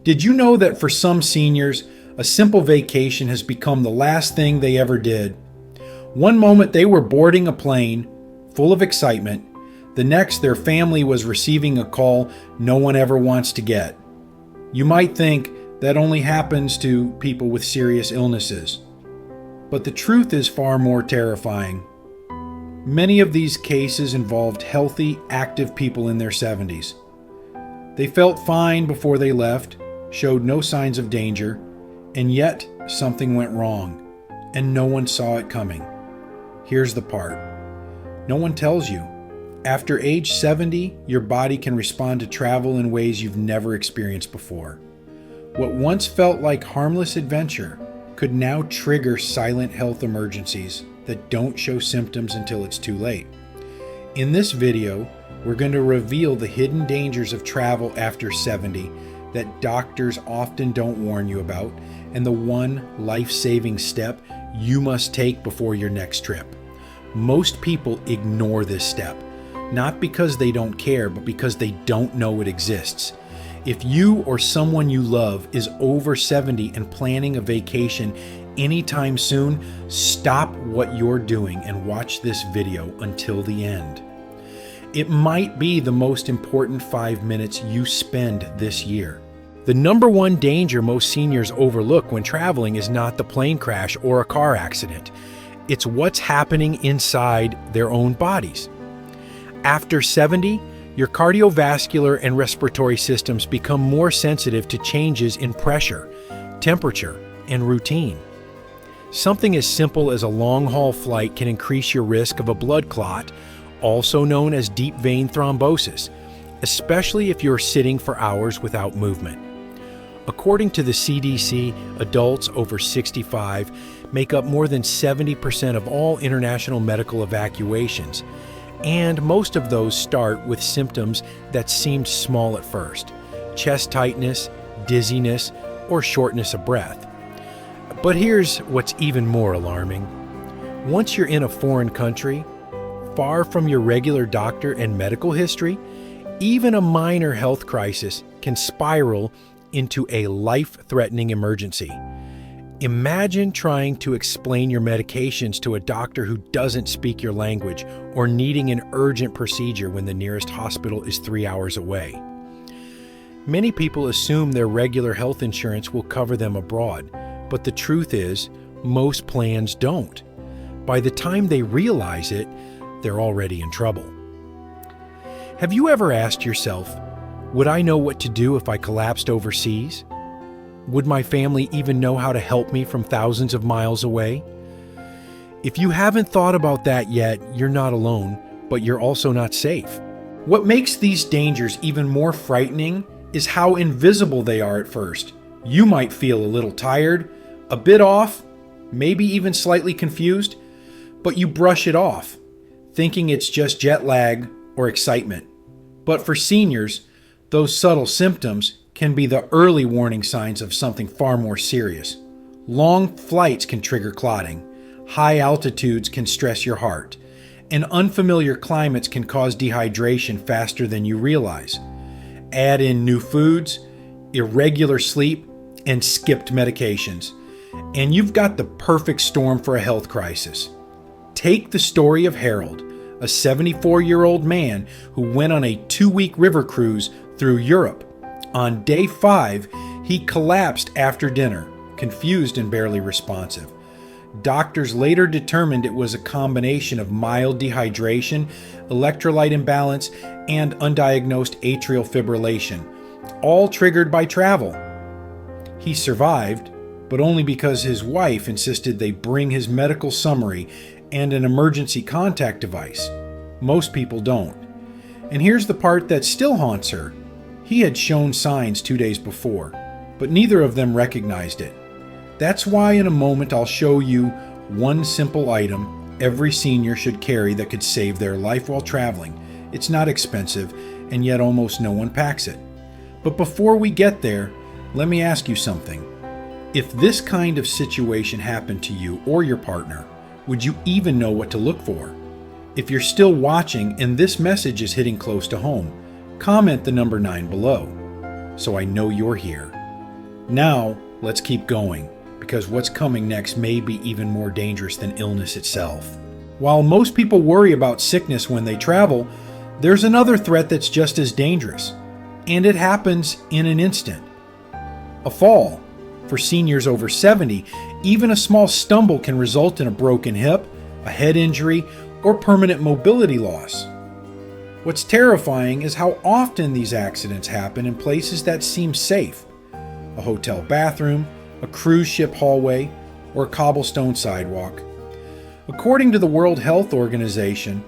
Did you know that for some seniors, a simple vacation has become the last thing they ever did? One moment they were boarding a plane, full of excitement. The next, their family was receiving a call no one ever wants to get. You might think that only happens to people with serious illnesses. But the truth is far more terrifying. Many of these cases involved healthy, active people in their 70s. They felt fine before they left, showed no signs of danger, and yet something went wrong, and no one saw it coming. Here's the part. No one tells you. After age 70, your body can respond to travel in ways you've never experienced before. What once felt like harmless adventure could now trigger silent health emergencies that don't show symptoms until it's too late. In this video, we're going to reveal the hidden dangers of travel after 70 that doctors often don't warn you about, and the one life-saving step you must take before your next trip. Most people ignore this step, not because they don't care, but because they don't know it exists. If you or someone you love is over 70 and planning a vacation anytime soon, stop what you're doing and watch this video until the end. It might be the most important 5 minutes you spend this year. The number one danger most seniors overlook when traveling is not the plane crash or a car accident. It's what's happening inside their own bodies. After 70, your cardiovascular and respiratory systems become more sensitive to changes in pressure, temperature, and routine. Something as simple as a long-haul flight can increase your risk of a blood clot, also known as deep vein thrombosis, especially if you're sitting for hours without movement. According to the CDC, adults over 65 make up more than 70% of all international medical evacuations, and most of those start with symptoms that seemed small at first: chest tightness, dizziness, or shortness of breath. But here's what's even more alarming. Once you're in a foreign country, far from your regular doctor and medical history, even a minor health crisis can spiral into a life-threatening emergency. Imagine trying to explain your medications to a doctor who doesn't speak your language, or needing an urgent procedure when the nearest hospital is 3 hours away. Many people assume their regular health insurance will cover them abroad, but the truth is, most plans don't. By the time they realize it, they're already in trouble. Have you ever asked yourself, would I know what to do if I collapsed overseas? Would my family even know how to help me from thousands of miles away? If you haven't thought about that yet, you're not alone, but you're also not safe. What makes these dangers even more frightening is how invisible they are at first. You might feel a little tired, a bit off, maybe even slightly confused, but you brush it off, thinking it's just jet lag or excitement. But for seniors, those subtle symptoms can be the early warning signs of something far more serious. Long flights can trigger clotting. High altitudes can stress your heart. And unfamiliar climates can cause dehydration faster than you realize. Add in new foods, irregular sleep, and skipped medications, and you've got the perfect storm for a health crisis. Take the story of Harold, a 74-year-old man who went on a 2-week river cruise through Europe. On day 5, he collapsed after dinner, confused and barely responsive. Doctors later determined it was a combination of mild dehydration, electrolyte imbalance, and undiagnosed atrial fibrillation, all triggered by travel. He survived, but only because his wife insisted they bring his medical summary and an emergency contact device. Most people don't. And here's the part that still haunts her. He had shown signs 2 days before, but neither of them recognized it. That's why in a moment I'll show you one simple item every senior should carry that could save their life while traveling. It's not expensive, and yet almost no one packs it. But before we get there, let me ask you something. If this kind of situation happened to you or your partner, would you even know what to look for? If you're still watching and this message is hitting close to home, comment the number 9 below, so I know you're here. Now, let's keep going, because what's coming next may be even more dangerous than illness itself. While most people worry about sickness when they travel, there's another threat that's just as dangerous, and it happens in an instant. A fall. For seniors over 70, even a small stumble can result in a broken hip, a head injury, or permanent mobility loss. What's terrifying is how often these accidents happen in places that seem safe. A hotel bathroom, a cruise ship hallway, or a cobblestone sidewalk. According to the World Health Organization,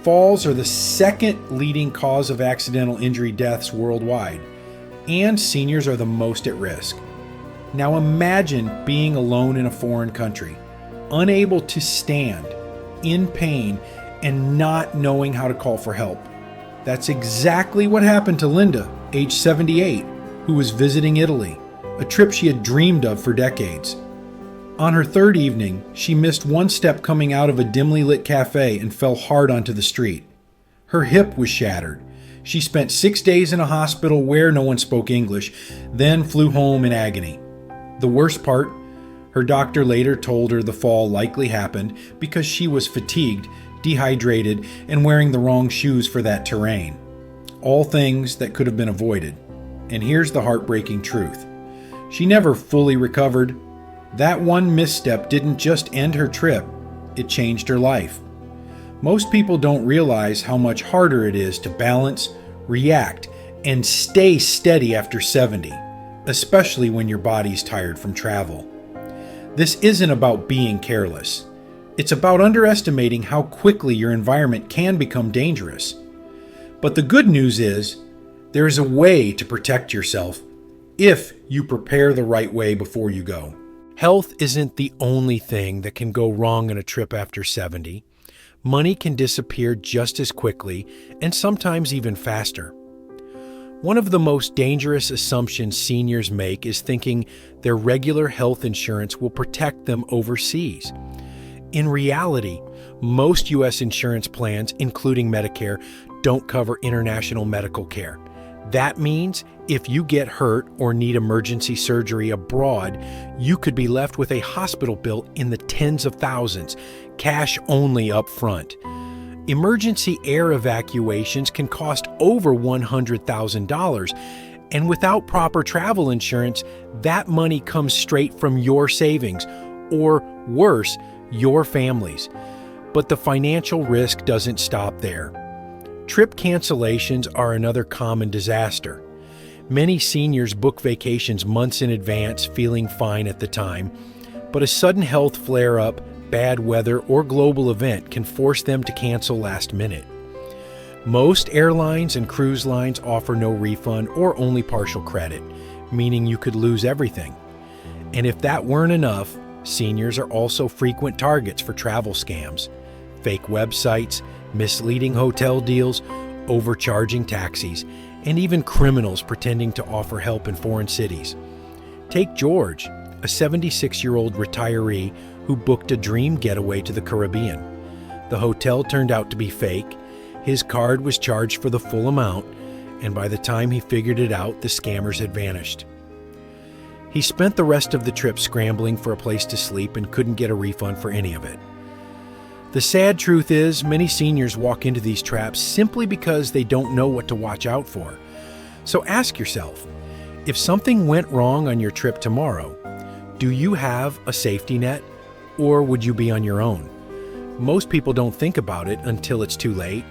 falls are the second leading cause of accidental injury deaths worldwide, and seniors are the most at risk. Now imagine being alone in a foreign country, unable to stand, in pain, and not knowing how to call for help. That's exactly what happened to Linda, age 78, who was visiting Italy, a trip she had dreamed of for decades. On her third evening, she missed one step coming out of a dimly lit cafe and fell hard onto the street. Her hip was shattered. She spent 6 days in a hospital where no one spoke English, then flew home in agony. The worst part, her doctor later told her the fall likely happened because she was fatigued, dehydrated, and wearing the wrong shoes for that terrain. All things that could have been avoided. And here's the heartbreaking truth. She never fully recovered. That one misstep didn't just end her trip, it changed her life. Most people don't realize how much harder it is to balance, react, and stay steady after 70. Especially when your body's tired from travel. This isn't about being careless. It's about underestimating how quickly your environment can become dangerous. But the good news is, there is a way to protect yourself if you prepare the right way before you go. Health isn't the only thing that can go wrong on a trip after 70. Money can disappear just as quickly and sometimes even faster. One of the most dangerous assumptions seniors make is thinking their regular health insurance will protect them overseas. In reality, most U.S. insurance plans, including Medicare, don't cover international medical care. That means if you get hurt or need emergency surgery abroad, you could be left with a hospital bill in the tens of thousands, cash only up front. Emergency air evacuations can cost over $100,000, and without proper travel insurance, that money comes straight from your savings, or worse, your family's. But the financial risk doesn't stop there. Trip cancellations are another common disaster. Many seniors book vacations months in advance, feeling fine at the time, but a sudden health flare-up, bad weather, or global event can force them to cancel last minute. Most airlines and cruise lines offer no refund or only partial credit, meaning you could lose everything. And if that weren't enough, seniors are also frequent targets for travel scams, fake websites, misleading hotel deals, overcharging taxis, and even criminals pretending to offer help in foreign cities. Take George, a 76-year-old retiree who booked a dream getaway to the Caribbean. The hotel turned out to be fake, his card was charged for the full amount, and by the time he figured it out, the scammers had vanished. He spent the rest of the trip scrambling for a place to sleep and couldn't get a refund for any of it. The sad truth is, many seniors walk into these traps simply because they don't know what to watch out for. So ask yourself, if something went wrong on your trip tomorrow, do you have a safety net, or would you be on your own? Most people don't think about it until it's too late.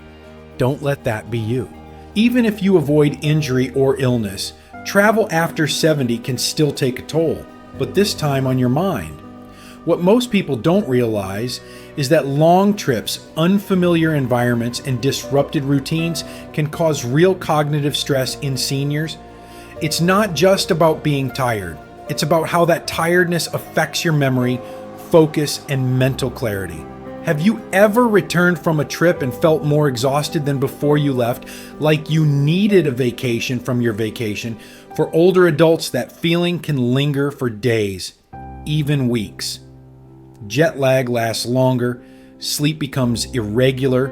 Don't let that be you. Even if you avoid injury or illness, travel after 70 can still take a toll, but this time on your mind. What most people don't realize is that long trips, unfamiliar environments, and disrupted routines can cause real cognitive stress in seniors. It's not just about being tired. It's about how that tiredness affects your memory, focus, and mental clarity. Have you ever returned from a trip and felt more exhausted than before you left, like you needed a vacation from your vacation? For older adults, that feeling can linger for days, even weeks. Jet lag lasts longer, sleep becomes irregular,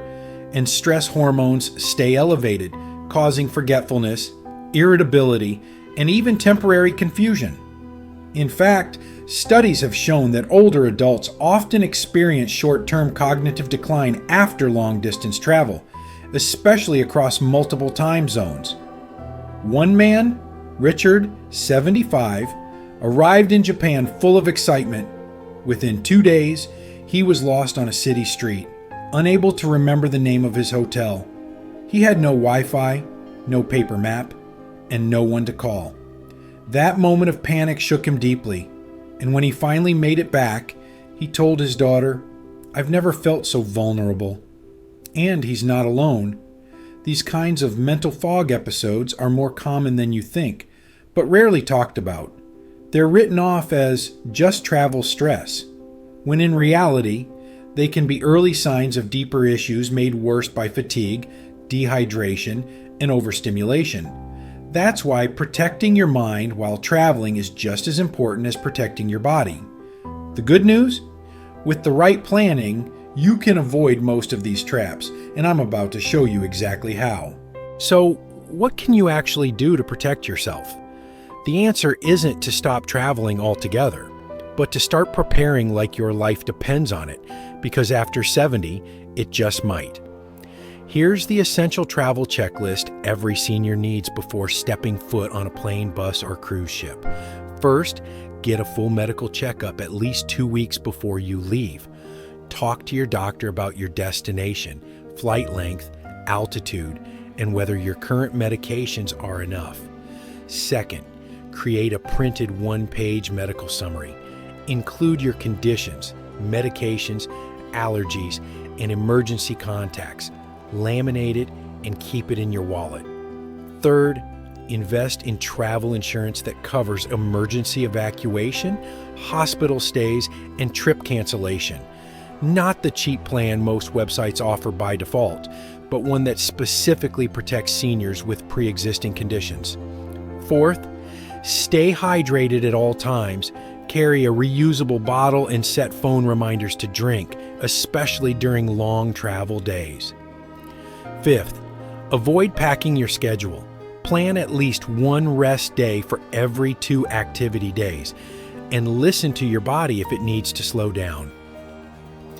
and stress hormones stay elevated, causing forgetfulness, irritability, and even temporary confusion. In fact, studies have shown that older adults often experience short-term cognitive decline after long-distance travel, especially across multiple time zones. One man, Richard, 75, arrived in Japan full of excitement. Within 2 days, he was lost on a city street, unable to remember the name of his hotel. He had no Wi-Fi, no paper map, and no one to call. That moment of panic shook him deeply, and when he finally made it back, he told his daughter, "I've never felt so vulnerable." And he's not alone. These kinds of mental fog episodes are more common than you think, but rarely talked about. They're written off as just travel stress, when in reality, they can be early signs of deeper issues made worse by fatigue, dehydration, and overstimulation. That's why protecting your mind while traveling is just as important as protecting your body. The good news? With the right planning, you can avoid most of these traps, and I'm about to show you exactly how. So, what can you actually do to protect yourself? The answer isn't to stop traveling altogether, but to start preparing like your life depends on it, because after 70, it just might. Here's the essential travel checklist every senior needs before stepping foot on a plane, bus, or cruise ship. First, get a full medical checkup at least 2 weeks before you leave. Talk to your doctor about your destination, flight length, altitude, and whether your current medications are enough. Second, create a printed one-page medical summary. Include your conditions, medications, allergies, and emergency contacts. Laminate it and keep it in your wallet. Third, invest in travel insurance that covers emergency evacuation, hospital stays, and trip cancellation. Not the cheap plan most websites offer by default, but one that specifically protects seniors with pre-existing conditions. Fourth, stay hydrated at all times. Carry a reusable bottle and set phone reminders to drink, especially during long travel days. Fifth, avoid packing your schedule. Plan at least one rest day for every 2 activity days, and listen to your body if it needs to slow down.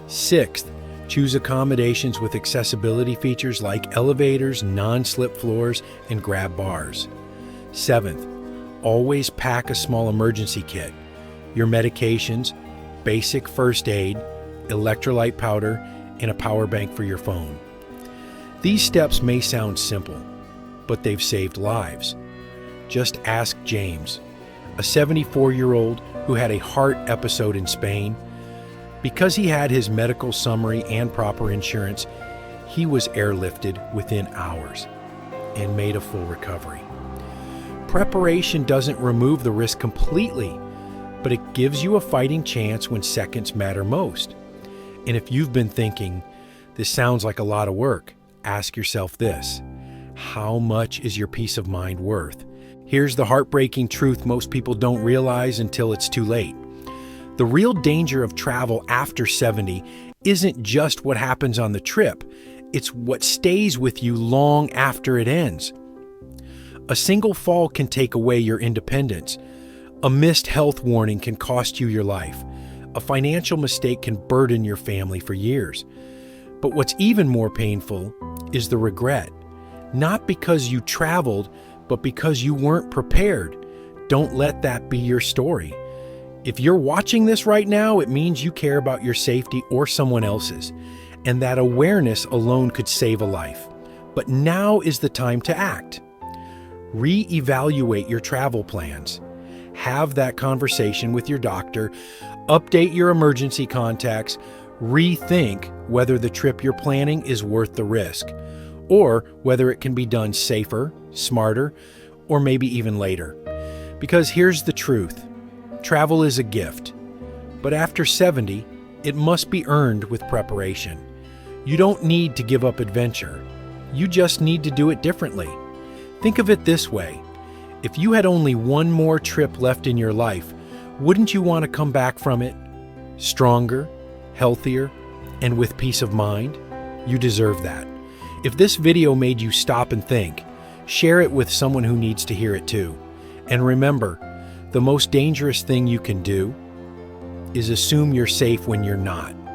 Sixth, choose accommodations with accessibility features like elevators, non-slip floors, and grab bars. Seventh, always pack a small emergency kit. Your medications, basic first aid, electrolyte powder, and a power bank for your phone. These steps may sound simple, but they've saved lives. Just ask James, a 74-year-old who had a heart episode in Spain. Because he had his medical summary and proper insurance, he was airlifted within hours and made a full recovery. Preparation doesn't remove the risk completely, but it gives you a fighting chance when seconds matter most. And if you've been thinking, this sounds like a lot of work, ask yourself this: how much is your peace of mind worth? Here's the heartbreaking truth most people don't realize until it's too late. The real danger of travel after 70 isn't just what happens on the trip, it's what stays with you long after it ends. A single fall can take away your independence. A missed health warning can cost you your life. A financial mistake can burden your family for years. But what's even more painful is the regret. Not because you traveled, but because you weren't prepared. Don't let that be your story. If you're watching this right now, it means you care about your safety or someone else's, and that awareness alone could save a life. But now is the time to act. Re-evaluate your travel plans. Have that conversation with your doctor. Update your emergency contacts. Rethink whether the trip you're planning is worth the risk, or whether it can be done safer, smarter, or maybe even later. Because here's the truth. Travel is a gift, but after 70, it must be earned with preparation. You don't need to give up adventure. You just need to do it differently. Think of it this way. If you had only one more trip left in your life, wouldn't you want to come back from it stronger, healthier, and with peace of mind? You deserve that. If this video made you stop and think, share it with someone who needs to hear it too. And remember, the most dangerous thing you can do is assume you're safe when you're not.